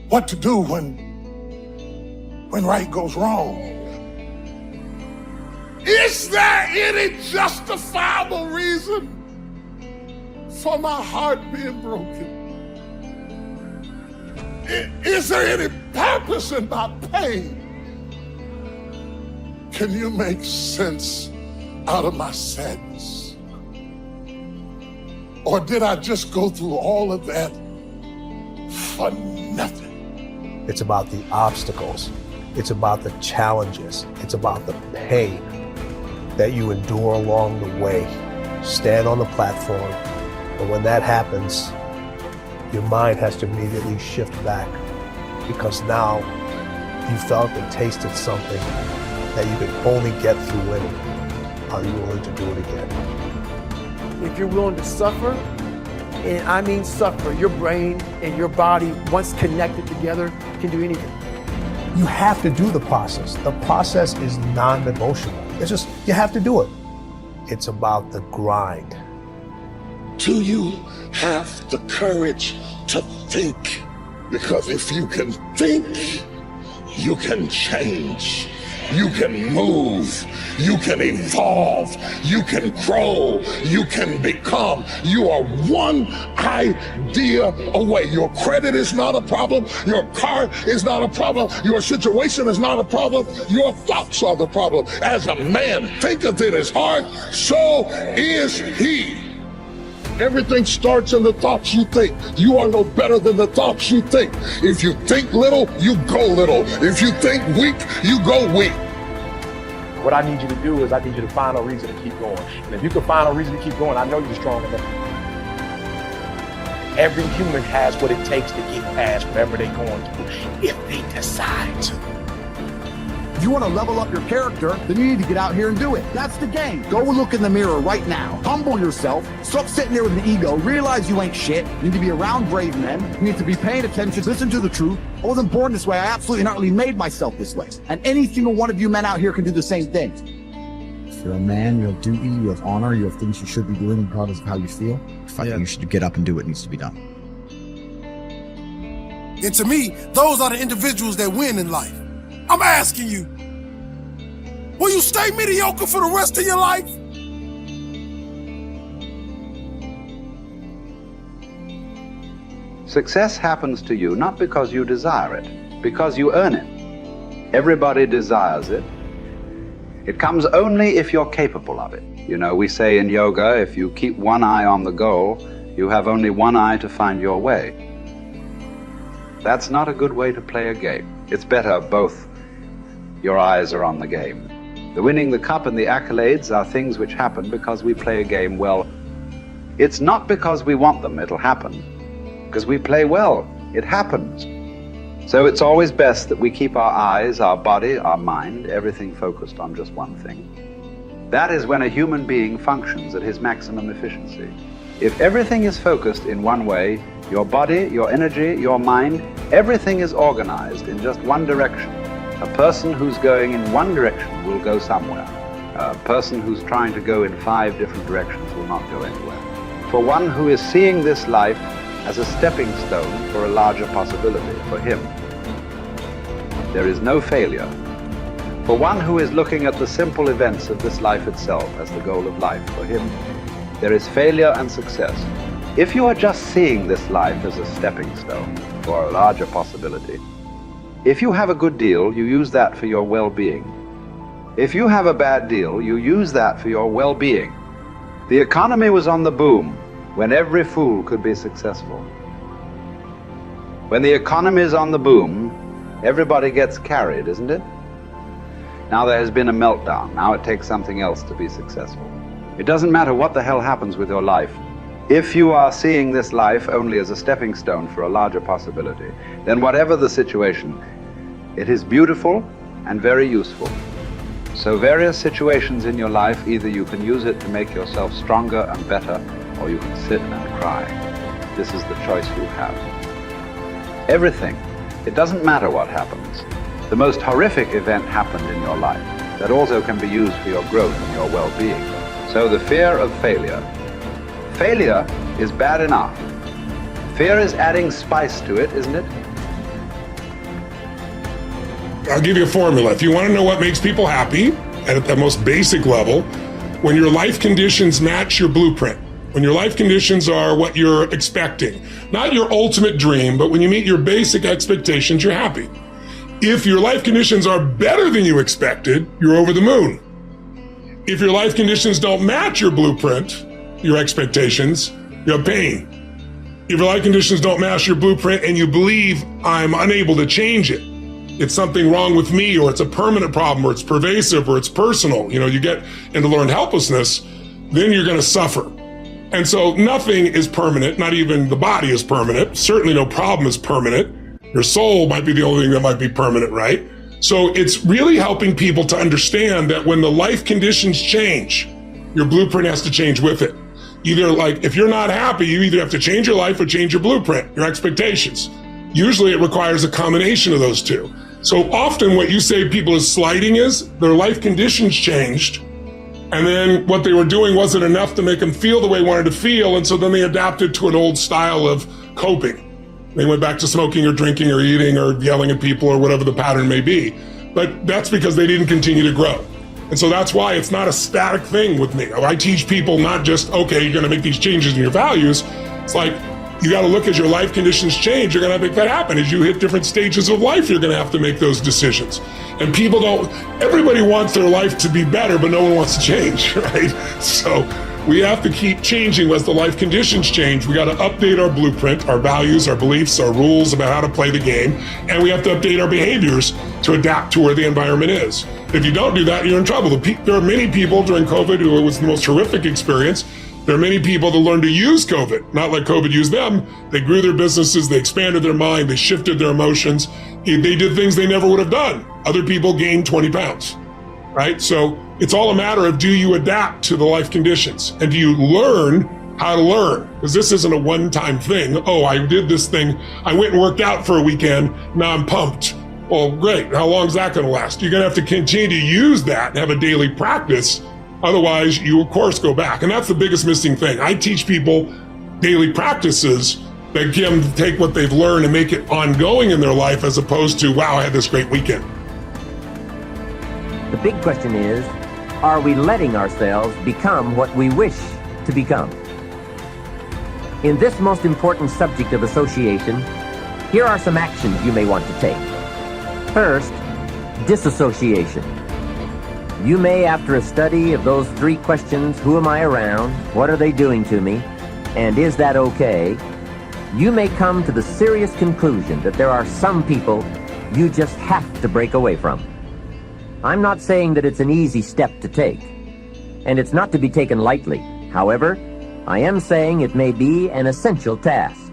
what to do when right goes wrong. Is there any justifiable reason for my heart being broken? Is there any purpose in my pain? Can you make sense out of my sadness? Or did I just go through all of that for nothing? It's about the obstacles. It's about the challenges. It's about the pain that you endure along the way. Stand on the platform, and when that happens, your mind has to immediately shift back, because now you felt and tasted something that you can only get through winning. Are you willing to do it again? If you're willing to suffer, and I mean suffer, your brain and your body, once connected together, can do anything. You have to do the process. The process is non-negotiable. It's just, you have to do it. It's about the grind. Do you have the courage to think? Because if you can think, you can change. You can move, you can evolve, you can grow, you can become. You are one idea away. Your credit is not a problem. Your car is not a problem. Your situation is not a problem. Your thoughts are the problem. As a man thinketh in his heart, so is he. Everything starts in the thoughts you think. You are no better than the thoughts you think. If you think little, you go little. If you think weak, you go weak. What I need you to do is I need you to find a reason to keep going. And if you can find a reason to keep going, I know you're strong enough. Every human has what it takes to get past whatever they're going through, if they decide to. If you want to level up your character, then you need to get out here and do it. That's the game. Go look in the mirror right now. Humble yourself. Stop sitting there with an ego. Realize you ain't shit. You need to be around brave men. You need to be paying attention. Listen to the truth. I wasn't born this way. I absolutely not really made myself this way. And any single one of you men out here can do the same thing. If you're a man, you have duty, you have honor, you have things you should be doing regardless of how you feel. You should get up and do what needs to be done. And to me, those are the individuals that win in life. I'm asking you, will you stay mediocre for the rest of your life? Success happens to you not because you desire it, because you earn it. Everybody desires it. It comes only if you're capable of it. You know, we say in yoga, if you keep one eye on the goal, you have only one eye to find your way. That's not a good way to play a game. It's better both your eyes are on the game. The winning the cup and the accolades are things which happen because we play a game well. It's not because we want them, it'll happen. Because we play well, it happens. So it's always best that we keep our eyes, our body, our mind, everything focused on just one thing. That is when a human being functions at his maximum efficiency. If everything is focused in one way, your body, your energy, your mind, everything is organized in just one direction. A person who's going in one direction will go somewhere. A person who's trying to go in 5 different directions will not go anywhere. For one who is seeing this life as a stepping stone for a larger possibility, for him, there is no failure. For one who is looking at the simple events of this life itself as the goal of life, for him, there is failure and success. If you are just seeing this life as a stepping stone for a larger possibility, if you have a good deal, you use that for your well-being. If you have a bad deal, you use that for your well-being. The economy was on the boom when every fool could be successful. When the economy is on the boom, everybody gets carried, isn't it? Now there has been a meltdown. Now it takes something else to be successful. It doesn't matter what the hell happens with your life. If you are seeing this life only as a stepping stone for a larger possibility, then whatever the situation, it is beautiful and very useful. So various situations in your life, either you can use it to make yourself stronger and better, or you can sit and cry. This is the choice you have. Everything. It doesn't matter what happens. The most horrific event happened in your life that also can be used for your growth and your well-being. So the fear of failure. Failure is bad enough. Fear is adding spice to it, isn't it? I'll give you a formula. If you want to know what makes people happy at the most basic level, when your life conditions match your blueprint, when your life conditions are what you're expecting, not your ultimate dream, but when you meet your basic expectations, you're happy. If your life conditions are better than you expected, you're over the moon. If your life conditions don't match your blueprint, your expectations, you have pain. If your life conditions don't match your blueprint and you believe I'm unable to change it, it's something wrong with me, or it's a permanent problem, or it's pervasive, or it's personal, you get into learned helplessness, then you're going to suffer. And so nothing is permanent, not even the body is permanent. Certainly no problem is permanent. Your soul might be the only thing that might be permanent, right? So it's really helping people to understand that when the life conditions change, your blueprint has to change with it. Either if you're not happy, you either have to change your life or change your blueprint, your expectations. Usually it requires a combination of those two. So often what you say people is slighting is their life conditions changed, and then what they were doing wasn't enough to make them feel the way they wanted to feel, and so then they adapted to an old style of coping. They went back to smoking or drinking or eating or yelling at people or whatever the pattern may be. But that's because they didn't continue to grow. And so that's why it's not a static thing with me. I teach people not just, okay, you're going to make these changes in your values. It's like, you got to look as your life conditions change. You're going to make that happen. As you hit different stages of life, you're going to have to make those decisions. And people everybody wants their life to be better, but no one wants to change, right? So we have to keep changing as the life conditions change. We got to update our blueprint, our values, our beliefs, our rules about how to play the game. And we have to update our behaviors to adapt to where the environment is. If you don't do that, you're in trouble. There are many people during COVID who it was the most horrific experience. There are many people that learned to use COVID, not like COVID used them. They grew their businesses, they expanded their mind, they shifted their emotions. They did things they never would have done. Other people gained 20 pounds, right? So it's all a matter of, do you adapt to the life conditions? And do you learn how to learn? Because this isn't a one-time thing. Oh, I did this thing. I went and worked out for a weekend. Now I'm pumped. Well, great. How long is that going to last? You're going to have to continue to use that and have a daily practice. Otherwise, you, of course, go back. And that's the biggest missing thing. I teach people daily practices that get them to take what they've learned and make it ongoing in their life, as opposed to, wow, I had this great weekend. The big question is, are we letting ourselves become what we wish to become? In this most important subject of association, here are some actions you may want to take. First, disassociation. You may, after a study of those 3 questions, who am I around, what are they doing to me, and is that okay, you may come to the serious conclusion that there are some people you just have to break away from. I'm not saying that it's an easy step to take, and it's not to be taken lightly. However, I am saying it may be an essential task.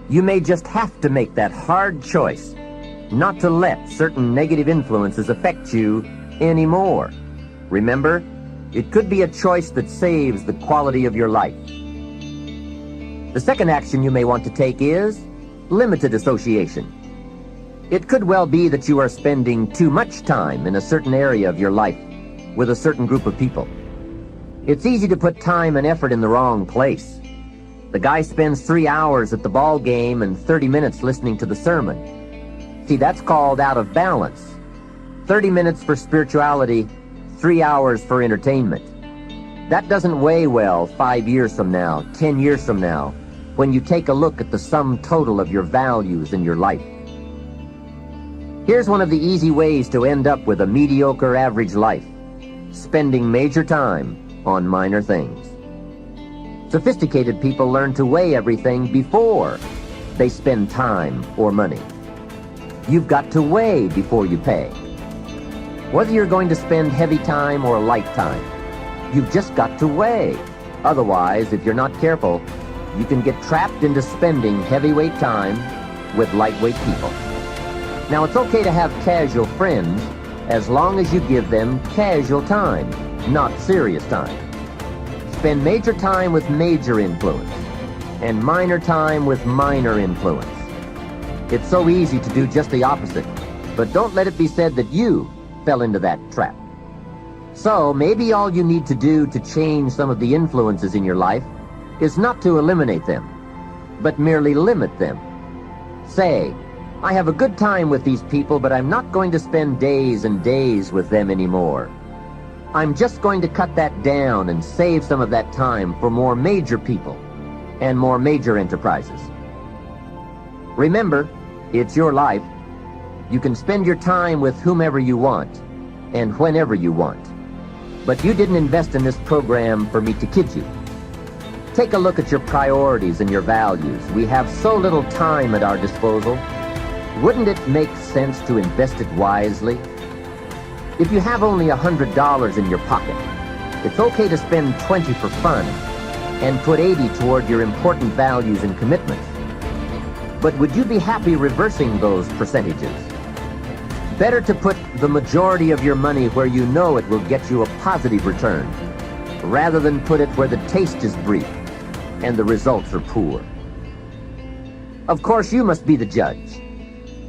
You may just have to make that hard choice not to let certain negative influences affect you anymore. Remember, it could be a choice that saves the quality of your life. The second action you may want to take is limited association. It could well be that you are spending too much time in a certain area of your life with a certain group of people. It's easy to put time and effort in the wrong place. The guy spends 3 hours at the ball game and 30 minutes listening to the sermon. See, that's called out of balance. 30 minutes for spirituality, 3 hours for entertainment. That doesn't weigh well 5 years from now, 10 years from now, when you take a look at the sum total of your values in your life. Here's one of the easy ways to end up with a mediocre average life: spending major time on minor things. Sophisticated people learn to weigh everything before they spend time or money. You've got to weigh before you pay. Whether you're going to spend heavy time or light time, you've just got to weigh. Otherwise, if you're not careful, you can get trapped into spending heavyweight time with lightweight people. Now, it's okay to have casual friends as long as you give them casual time, not serious time. Spend major time with major influence and minor time with minor influence. It's so easy to do just the opposite, but don't let it be said that you fell into that trap. So maybe all you need to do to change some of the influences in your life is not to eliminate them, but merely limit them. Say, I have a good time with these people, but I'm not going to spend days and days with them anymore. I'm just going to cut that down and save some of that time for more major people and more major enterprises. Remember, it's your life. You can spend your time with whomever you want and whenever you want. But you didn't invest in this program for me to kid you. Take a look at your priorities and your values. We have so little time at our disposal. Wouldn't it make sense to invest it wisely? If you have only $100 in your pocket, it's okay to spend $20 for fun and put $80 toward your important values and commitments. But would you be happy reversing those percentages? Better to put the majority of your money where you know it will get you a positive return, rather than put it where the taste is brief and the results are poor. Of course, you must be the judge.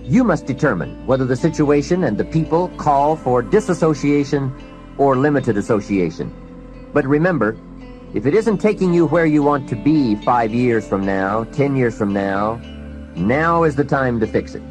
You must determine whether the situation and the people call for disassociation or limited association. But remember, if it isn't taking you where you want to be 5 years from now, 10 years from now, now is the time to fix it.